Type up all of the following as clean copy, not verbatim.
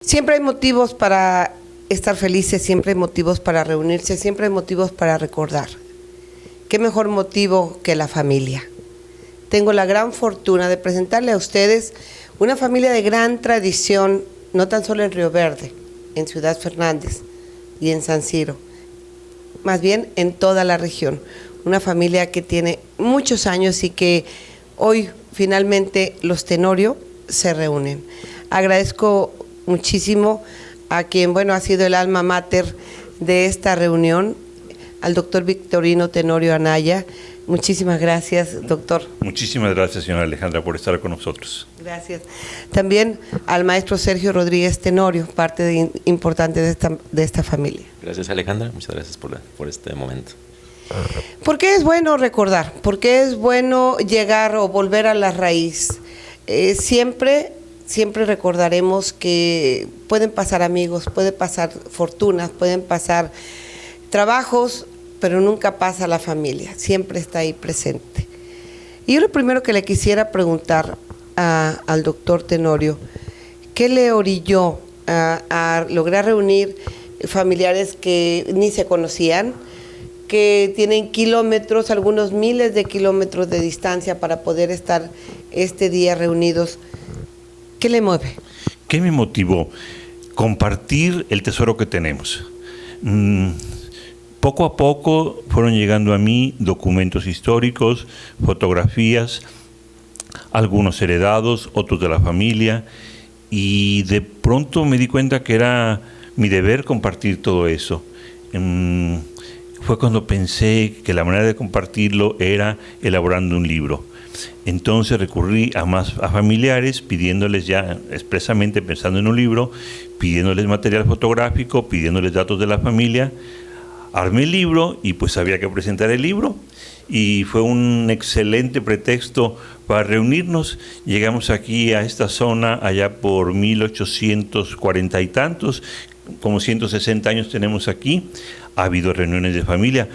Siempre hay motivos para estar felices, siempre hay motivos para reunirse, siempre hay motivos para recordar. ¿Qué mejor motivo que la familia? Tengo la gran fortuna de presentarle a ustedes una familia de gran tradición, no tan solo en Río Verde, en Ciudad Fernández y en San Siro, más bien en toda la región. Una familia que tiene muchos años y que hoy finalmente los Tenorio se reúnen. Agradezco muchísimo a quien, ha sido el alma mater de esta reunión, al doctor Victorino Tenorio Anaya. Muchísimas gracias, doctor. Muchísimas gracias, señora Alejandra, por estar con nosotros. Gracias. También al maestro Sergio Rodríguez Tenorio, parte importante de esta familia. Gracias, Alejandra. Muchas gracias por este momento. ¿Por qué es bueno recordar? ¿Por qué es bueno llegar o volver a la raíz? Siempre recordaremos que pueden pasar amigos, pueden pasar fortunas, pueden pasar trabajos, pero nunca pasa la familia, siempre está ahí presente. Y yo lo primero que le quisiera preguntar al doctor Tenorio, ¿qué le orilló a lograr reunir familiares que ni se conocían, que tienen kilómetros, algunos miles de kilómetros de distancia para poder estar este día reunidos? ¿Qué le mueve? ¿Qué me motivó? Compartir el tesoro que tenemos. Poco a poco fueron llegando a mí documentos históricos, fotografías, algunos heredados, otros de la familia, y de pronto me di cuenta que era mi deber compartir todo eso. Fue cuando pensé que la manera de compartirlo era elaborando un libro. Entonces recurrí a familiares, pidiéndoles ya expresamente, pensando en un libro, pidiéndoles material fotográfico, pidiéndoles datos de la familia. Armé el libro y pues había que presentar el libro y fue un excelente pretexto para reunirnos. Llegamos aquí a esta zona allá por 1840 y tantos, como 160 años tenemos aquí. Ha habido reuniones de familia,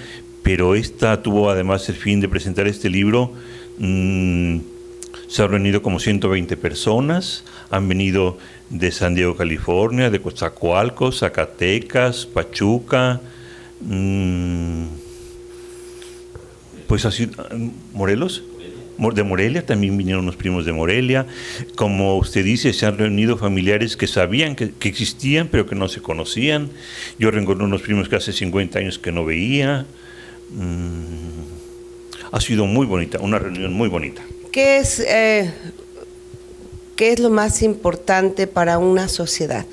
pero esta tuvo además el fin de presentar este libro. Se han reunido como 120 personas, han venido de San Diego, California, de Coatzacoalcos, Zacatecas, Pachuca, pues así, Morelos, de Morelia, también vinieron unos primos de Morelia. Como usted dice, se han reunido familiares que sabían que existían, pero que no se conocían. Yo reencontré unos primos que hace 50 años que no veía. Ha sido muy bonita, una reunión muy bonita. ¿Qué es lo más importante para una sociedad?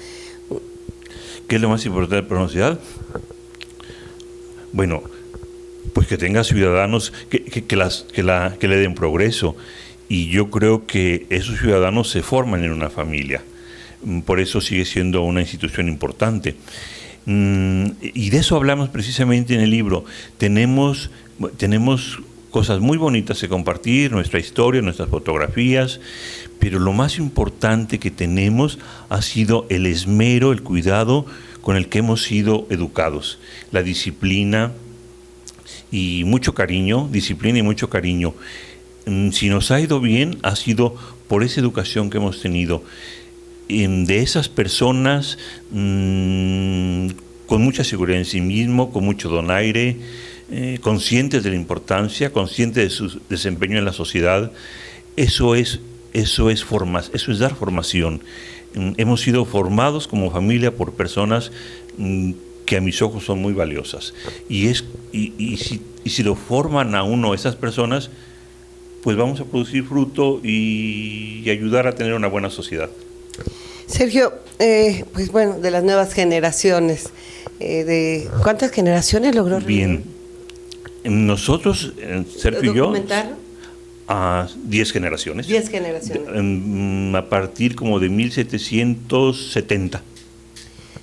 ¿Qué es lo más importante para una sociedad? Bueno, pues que tenga ciudadanos que le den progreso. Y yo creo que esos ciudadanos se forman en una familia. Por eso sigue siendo una institución importante. Y de eso hablamos precisamente en el libro. Tenemos cosas muy bonitas que compartir, nuestra historia, nuestras fotografías, pero lo más importante que tenemos ha sido el esmero, el cuidado con el que hemos sido educados, la disciplina y mucho cariño, disciplina y mucho cariño. Si nos ha ido bien, ha sido por esa educación que hemos tenido, de esas personas con mucha seguridad en sí mismo, con mucho donaire, conscientes de la importancia, conscientes de su desempeño en la sociedad. Eso es dar formación. Hemos sido formados como familia por personas que a mis ojos son muy valiosas. Y si lo forman a uno esas personas, pues vamos a producir fruto y ayudar a tener una buena sociedad. Sergio, de las nuevas generaciones, ¿cuántas generaciones logró reunir? Bien. Nosotros, Sergio y yo, a 10 generaciones. 10 generaciones. A partir como de 1770.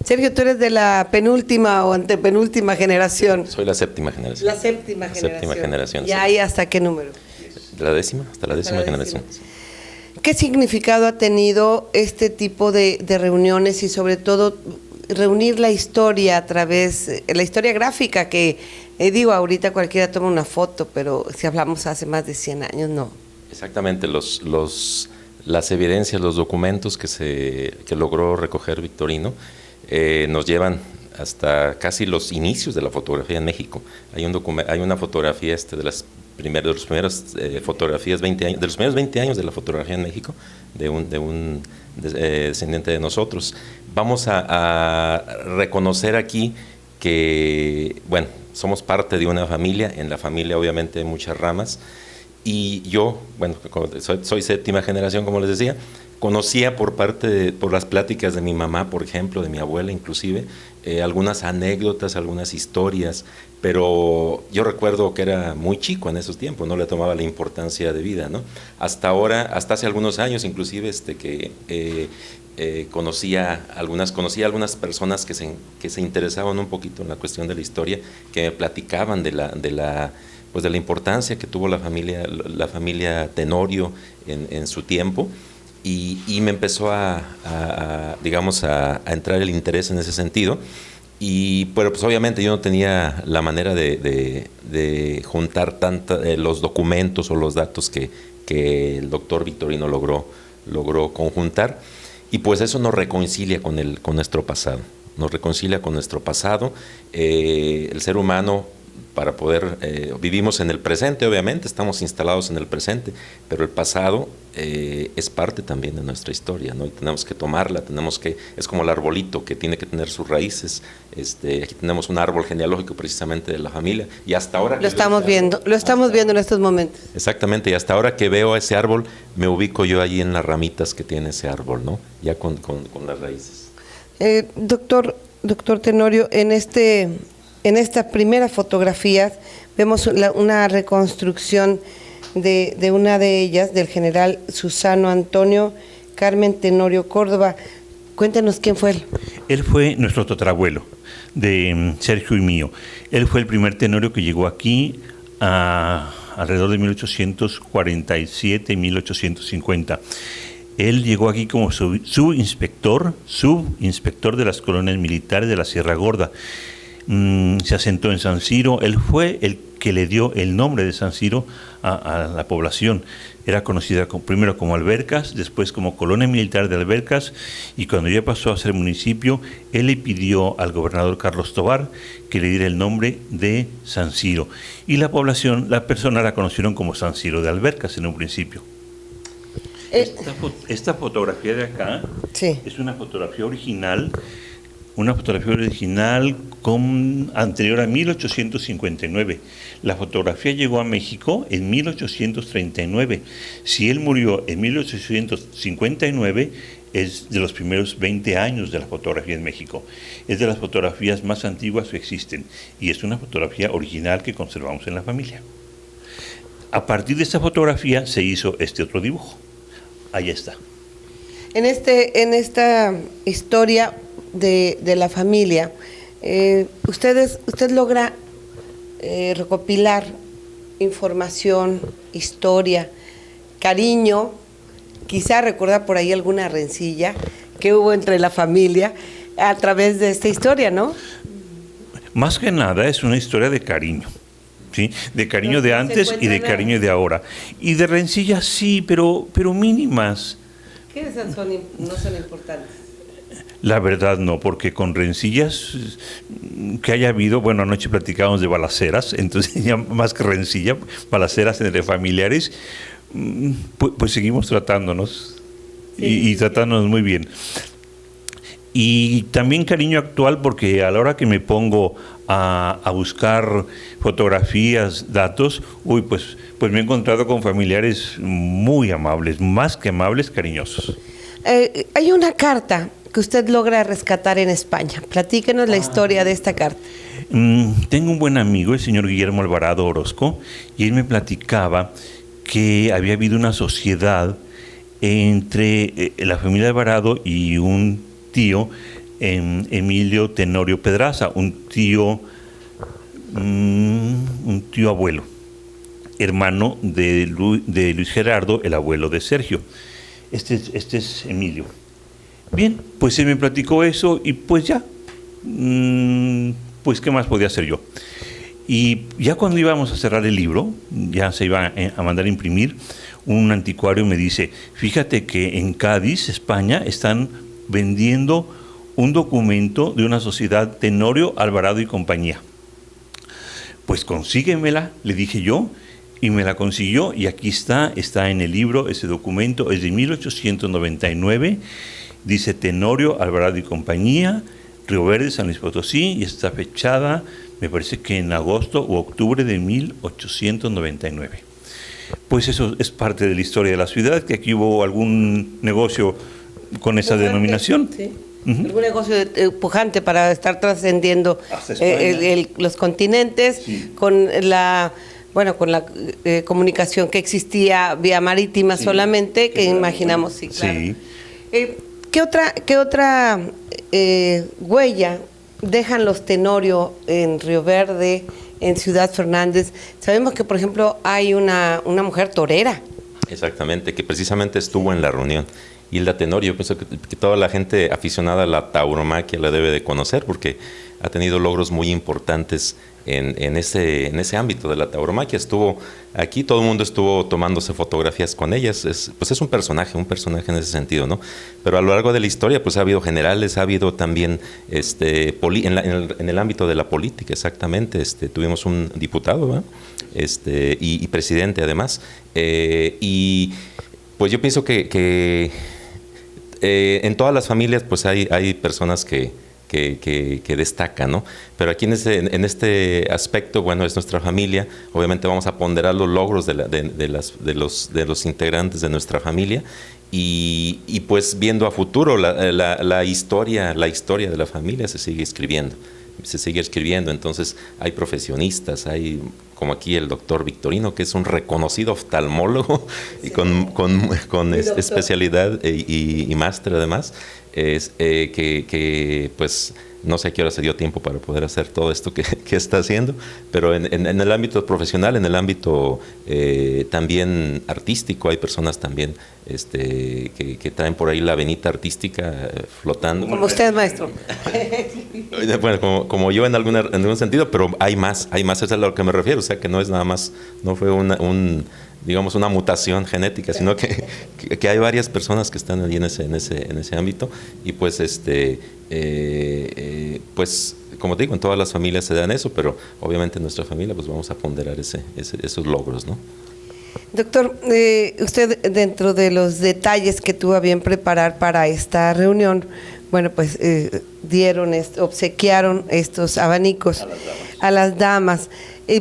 Sergio, tú eres de la penúltima o antepenúltima generación. Soy la séptima generación. La séptima generación. ¿Y sí. ahí hasta qué número? De la décima, hasta la décima generación. ¿Qué significado ha tenido este tipo de reuniones y sobre todo reunir la historia a través, la historia gráfica que, ahorita cualquiera toma una foto, pero si hablamos hace más de 100 años, no. Exactamente, las evidencias, los documentos que logró recoger Victorino nos llevan hasta casi los inicios de la fotografía en México. Hay una fotografía de las primeras fotografías, de los primeros 20 años de la fotografía en México, de un descendiente de nosotros. Vamos a reconocer aquí que, bueno, somos parte de una familia. En la familia obviamente hay muchas ramas, y yo, bueno, soy séptima generación, como les decía. Conocía por las pláticas de mi mamá, por ejemplo, de mi abuela inclusive, algunas anécdotas, algunas historias, pero yo recuerdo que era muy chico en esos tiempos, no le tomaba la importancia de vida, ¿no? Hasta hace algunos años inclusive, conocía algunas personas que se interesaban un poquito en la cuestión de la historia, que me platicaban de la importancia que tuvo la familia Tenorio en su tiempo. Y me empezó a entrar el interés en ese sentido, pero pues obviamente yo no tenía la manera de juntar los documentos o los datos que el doctor Victorino logró conjuntar, y pues eso nos reconcilia con nuestro pasado, el ser humano. Para poder, vivimos en el presente, obviamente, estamos instalados en el presente, pero el pasado es parte también de nuestra historia, ¿no? Y tenemos que tomarla, es como el arbolito que tiene que tener sus raíces. Aquí tenemos un árbol genealógico precisamente de la familia, y hasta ahora... Lo estamos viendo en estos momentos. Exactamente, y hasta ahora que veo ese árbol, me ubico yo allí en las ramitas que tiene ese árbol, ¿no? Ya con las raíces. Doctor Tenorio, en esta primera fotografía vemos una reconstrucción de una de ellas, del general Susano Antonio Carmen Tenorio Córdoba. Cuéntenos quién fue él. Él fue nuestro tatarabuelo, de Sergio y mío. Él fue el primer Tenorio que llegó aquí alrededor de 1847 y 1850. Él llegó aquí como subinspector de las colonias militares de la Sierra Gorda. Se asentó en San Ciro. Él fue el que le dio el nombre de San Ciro a la población. Era conocida primero como Albercas, después como Colonia Militar de Albercas, y cuando ya pasó a ser municipio, él le pidió al gobernador Carlos Tovar que le diera el nombre de San Ciro. Y la personas la conocieron como San Ciro de Albercas en un principio. Esta fotografía de acá, sí, es una fotografía original anterior a 1859. La fotografía llegó a México en 1839. Si él murió en 1859, es de los primeros 20 años de la fotografía en México. Es de las fotografías más antiguas que existen, y es una fotografía original que conservamos en la familia. A partir de esta fotografía se hizo este otro dibujo. Ahí está. En esta historia de la familia, usted logra recopilar información, historia, cariño, quizá recordar por ahí alguna rencilla que hubo entre la familia a través de esta historia, ¿no? Más que nada es una historia de cariño, ¿sí? De cariño de antes y de cariño de ahora. Y de rencillas sí, pero mínimas. ¿Qué esas no son importantes? La verdad no, porque con rencillas que haya habido, bueno, anoche platicábamos de balaceras, entonces ya más que rencilla, balaceras entre familiares, pues seguimos tratándonos, sí, y tratándonos muy bien. Y también cariño actual, porque a la hora que me pongo a buscar fotografías, datos, pues me he encontrado con familiares muy amables, más que amables, cariñosos. Hay una carta que usted logra rescatar en España. Platíquenos la historia de esta carta. Tengo un buen amigo, el señor Guillermo Alvarado Orozco, y él me platicaba que había habido una sociedad entre la familia Alvarado y un tío, Emilio Tenorio Pedraza, un tío abuelo, hermano de Luis Gerardo, el abuelo de Sergio. Este es Emilio. Bien, pues él me platicó eso y pues ya, pues qué más podía hacer yo. Y ya cuando íbamos a cerrar el libro, ya se iba a mandar a imprimir, un anticuario me dice, fíjate que en Cádiz, España, están vendiendo un documento de una sociedad Tenorio, Alvarado y compañía. Pues consíguemela, le dije yo, y me la consiguió, y aquí está en el libro, ese documento es de 1899, dice Tenorio, Alvarado y compañía, Río Verde, San Luis Potosí, y está fechada, me parece que en agosto u octubre de 1899. Pues eso es parte de la historia de la ciudad, que aquí hubo algún negocio con esa denominación. Sí. Algún negocio pujante para estar trascendiendo los continentes, sí, con la comunicación que existía vía marítima, sí, solamente, que imaginamos, sí, claro. Sí. ¿Qué otra huella dejan los Tenorio en Río Verde, en Ciudad Fernández? Sabemos que, por ejemplo, hay una mujer torera. Exactamente, que precisamente estuvo en la reunión. Hilda Tenorio, yo pienso que toda la gente aficionada a la tauromaquia la debe de conocer, porque ha tenido logros muy importantes en ese ámbito de la tauromaquia. Estuvo aquí, todo el mundo estuvo tomándose fotografías con ellas. Pues es un personaje en ese sentido, ¿no? Pero a lo largo de la historia, pues ha habido generales, ha habido también en el ámbito de la política, exactamente. Tuvimos un diputado, ¿verdad? Y presidente además. Y pues yo pienso que en todas las familias pues hay personas que destacan, ¿no? Pero aquí en este aspecto, bueno, es nuestra familia. Obviamente vamos a ponderar los logros de los integrantes de nuestra familia y pues viendo a futuro la historia de la familia se sigue escribiendo. Entonces hay profesionistas, hay como aquí el doctor Victorino, que es un reconocido oftalmólogo, sí, y con especialidad y máster además, que pues no sé a qué hora se dio tiempo para poder hacer todo esto que está haciendo, pero en el ámbito profesional, en el ámbito también artístico, hay personas también que traen por ahí la venita artística flotando. Como usted, maestro. Bueno, como yo en algún sentido, pero hay más, eso es a lo que me refiero, o sea que no es nada más, no fue digamos una mutación genética, sino que hay varias personas que están allí en ese ámbito, y pues pues como te digo, en todas las familias se dan eso, pero obviamente en nuestra familia pues vamos a ponderar esos logros, ¿no? Doctor, usted dentro de los detalles que tuvo a bien preparar para esta reunión, bueno, pues obsequiaron estos abanicos a las damas.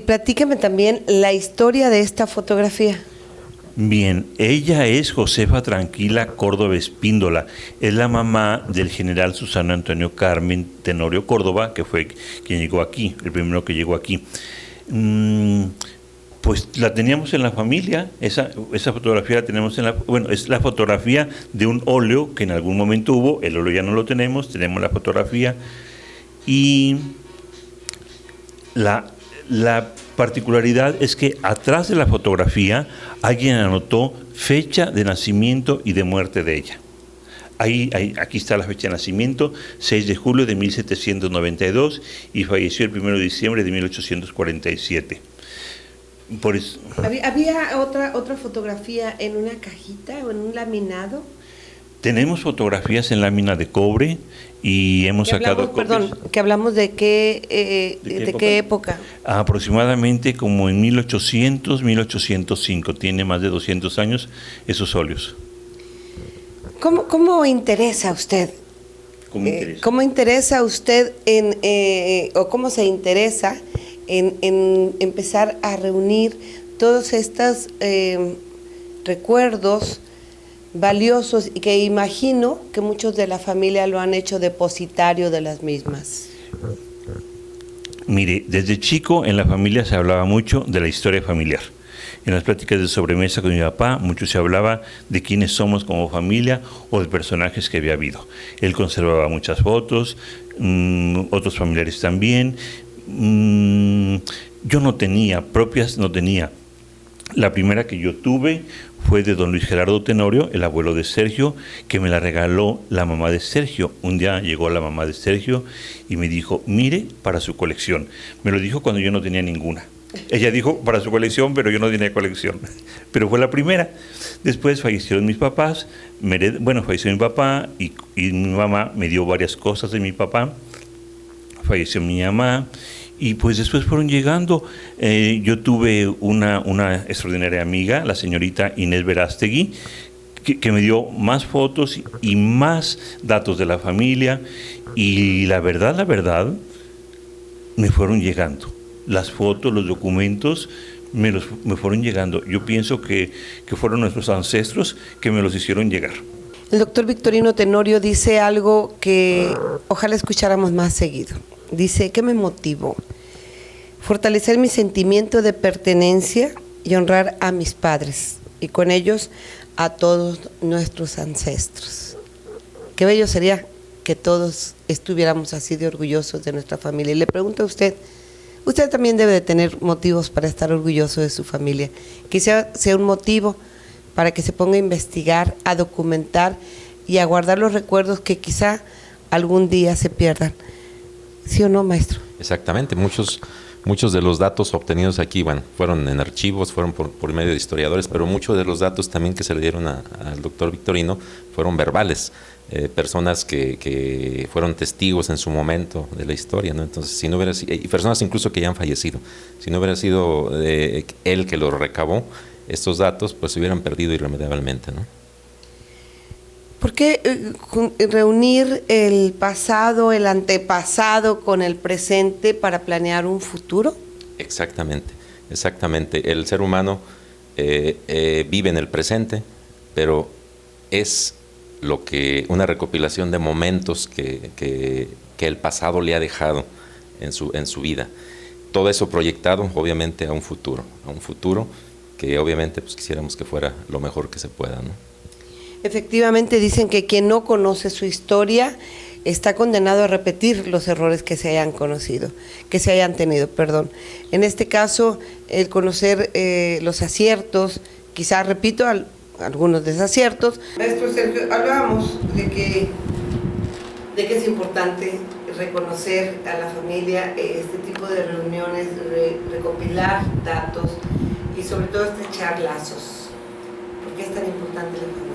Platíqueme también la historia de esta fotografía. Bien, ella es Josefa Tranquila Córdoba Espíndola, es la mamá del general Susano Antonio Carmen Tenorio Córdoba, que fue quien llegó aquí, el primero que llegó aquí. Pues la teníamos en la familia, esa fotografía la tenemos es la fotografía de un óleo que en algún momento hubo, el óleo ya no lo tenemos la fotografía, y la particularidad es que atrás de la fotografía alguien anotó fecha de nacimiento y de muerte de ella. Aquí está la fecha de nacimiento, 6 de julio de 1792, y falleció el 1 de diciembre de 1847. Por eso. ¿Había otra fotografía en una cajita o en un laminado? Tenemos fotografías en lámina de cobre y hemos sacado copias. Perdón, que hablamos de qué época. Aproximadamente como en 1800, 1805, tiene más de 200 años esos óleos. ¿Cómo interesa usted? ¿Cómo interesa usted o cómo se interesa en empezar a reunir todos estos recuerdos valiosos y que imagino que muchos de la familia lo han hecho depositario de las mismas? Mire, desde chico en la familia se hablaba mucho de la historia familiar. En las pláticas de sobremesa con mi papá, mucho se hablaba de quiénes somos como familia o de personajes que había habido. Él conservaba muchas fotos, otros familiares también. Yo no tenía propias, no tenía. La primera que yo tuve fue de don Luis Gerardo Tenorio, el abuelo de Sergio, que me la regaló la mamá de Sergio. Un día llegó la mamá de Sergio y me dijo, mire, para su colección. Me lo dijo cuando yo no tenía ninguna. Ella dijo para su colección, pero yo no tenía colección. Pero fue la primera. Después fallecieron mis papás. Falleció mi papá y mi mamá me dio varias cosas de mi papá. Falleció mi mamá. Y pues después fueron llegando. Yo tuve una extraordinaria amiga, la señorita Inés Verástegui, que me dio más fotos y más datos de la familia. Y la verdad, me fueron llegando. Las fotos, los documentos me fueron llegando. Yo pienso que fueron nuestros ancestros que me los hicieron llegar. El doctor Victorino Tenorio dice algo que ojalá escucháramos más seguido. Dice, ¿qué me motivó? Fortalecer mi sentimiento de pertenencia y honrar a mis padres y con ellos a todos nuestros ancestros. Qué bello sería que todos estuviéramos así de orgullosos de nuestra familia. Y le pregunto a usted, usted también debe de tener motivos para estar orgulloso de su familia. Quizá sea un motivo para que se ponga a investigar, a documentar y a guardar los recuerdos que quizá algún día se pierdan. ¿Sí o no, maestro? Exactamente. Muchos de los datos obtenidos aquí, fueron en archivos, fueron por medio de historiadores, pero muchos de los datos también que se le dieron al doctor Victorino fueron verbales. Personas que fueron testigos en su momento de la historia, ¿no? Entonces, si no hubiera sido, y personas incluso que ya han fallecido, si no hubiera sido él que los recabó, estos datos pues se hubieran perdido irremediablemente, ¿no? ¿Por qué reunir el pasado, el antepasado con el presente para planear un futuro? Exactamente. El ser humano vive en el presente, pero es una recopilación de momentos que el pasado le ha dejado en su vida. Todo eso proyectado, obviamente, a un futuro que obviamente pues quisiéramos que fuera lo mejor que se pueda, ¿no? Efectivamente, dicen que quien no conoce su historia está condenado a repetir los errores que se hayan tenido. En este caso, el conocer los aciertos, quizás, repito, algunos desaciertos. Maestro Sergio, hablábamos de que es importante reconocer a la familia, este tipo de reuniones, recopilar datos y sobre todo estrechar lazos. ¿Por qué es tan importante la familia?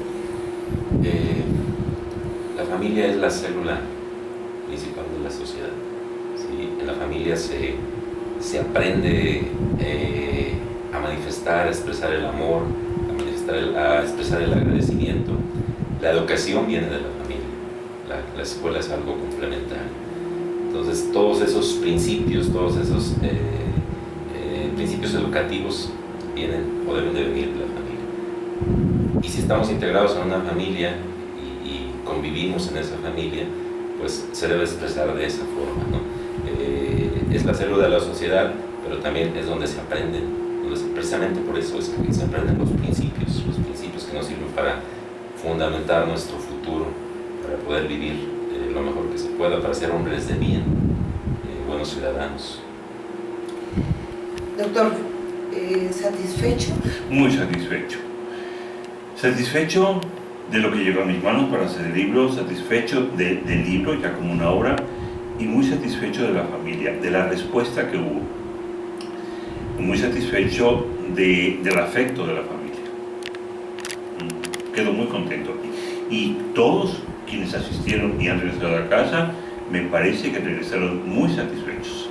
La familia es la célula principal de la sociedad, ¿sí? En la familia se aprende a manifestar, a expresar el amor, a expresar el agradecimiento. La educación viene de la familia, la escuela es algo complementario. Entonces todos esos principios, principios educativos vienen o deben de venir de la familia. Y si estamos integrados en una familia y convivimos en esa familia, pues se debe expresar de esa forma, ¿no? Es la célula de la sociedad, pero también es donde se aprenden, precisamente por eso es que se aprenden los principios que nos sirven para fundamentar nuestro futuro, para poder vivir lo mejor que se pueda, para ser hombres de bien, buenos ciudadanos. Doctor, ¿satisfecho? Muy satisfecho. Satisfecho de lo que llegó a mis manos para hacer el libro, satisfecho del libro ya como una obra y muy satisfecho de la familia, de la respuesta que hubo. Muy satisfecho del afecto de la familia. Quedo muy contento. Y todos quienes asistieron y han regresado a casa, me parece que regresaron muy satisfechos.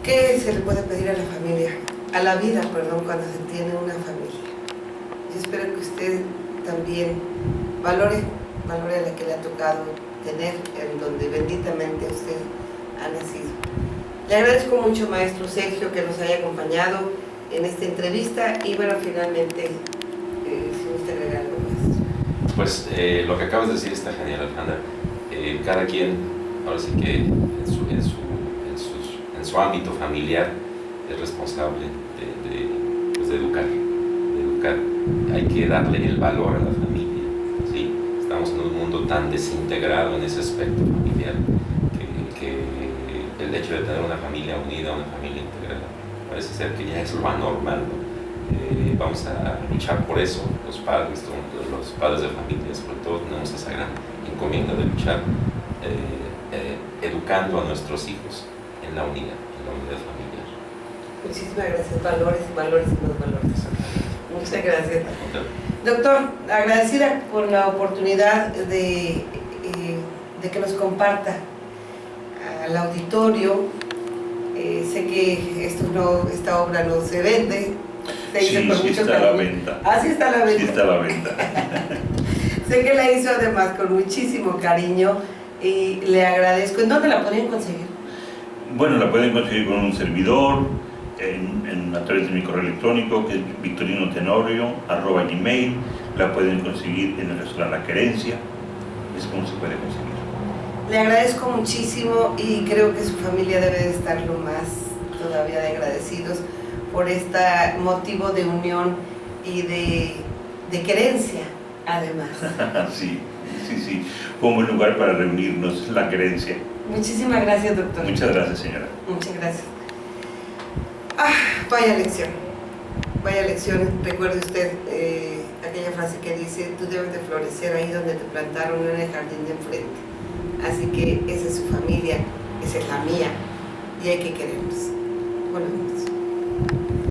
¿Qué se le puede pedir a la familia, a la vida, cuando se tiene una familia? Yo espero que usted también valore a la que le ha tocado tener, en donde benditamente usted ha nacido. Le agradezco mucho, maestro Sergio, que nos haya acompañado en esta entrevista y finalmente, si usted agregar algo más. Pues lo que acabas de decir está genial, Alejandra. Cada quien, ahora sí que en su ámbito familiar es responsable de educar. Hay que darle el valor a la familia, ¿sí? Estamos en un mundo tan desintegrado en ese aspecto familiar que el hecho de tener una familia unida, una familia integrada, parece ser que ya es lo anormal, ¿no? Vamos a luchar por eso, los padres de familia, sobre todo, tenemos esa gran encomienda de luchar educando a nuestros hijos en la unidad familiar. Muchísimas gracias. Valores y valores y más valores. Muchas gracias. Doctor, agradecida por la oportunidad de que nos comparta al auditorio. Sé que esta obra no se vende. Se hizo con mucho está cariño. a la venta. Ah, sí está a la venta. Sí está a la venta. Sé que la hizo además con muchísimo cariño y le agradezco. ¿En dónde la podrían conseguir? Bueno, la pueden conseguir con un servidor, a través de mi correo electrónico, que es victorinotenorio@gmail. La pueden conseguir en el restaurante La Querencia. Es como se puede conseguir. Le agradezco muchísimo y creo que su familia debe de estar lo más todavía de agradecidos por este motivo de unión y de querencia, además. Sí. Fue un buen lugar para reunirnos, La Querencia. Muchísimas gracias, doctor. Muchas gracias, señora. Muchas gracias. Vaya lección. Vaya lección. Recuerde usted aquella frase que dice: tú debes de florecer ahí donde te plantaron, en el jardín de enfrente. Así que esa es su familia, esa es la mía y hay que querernos. Bueno,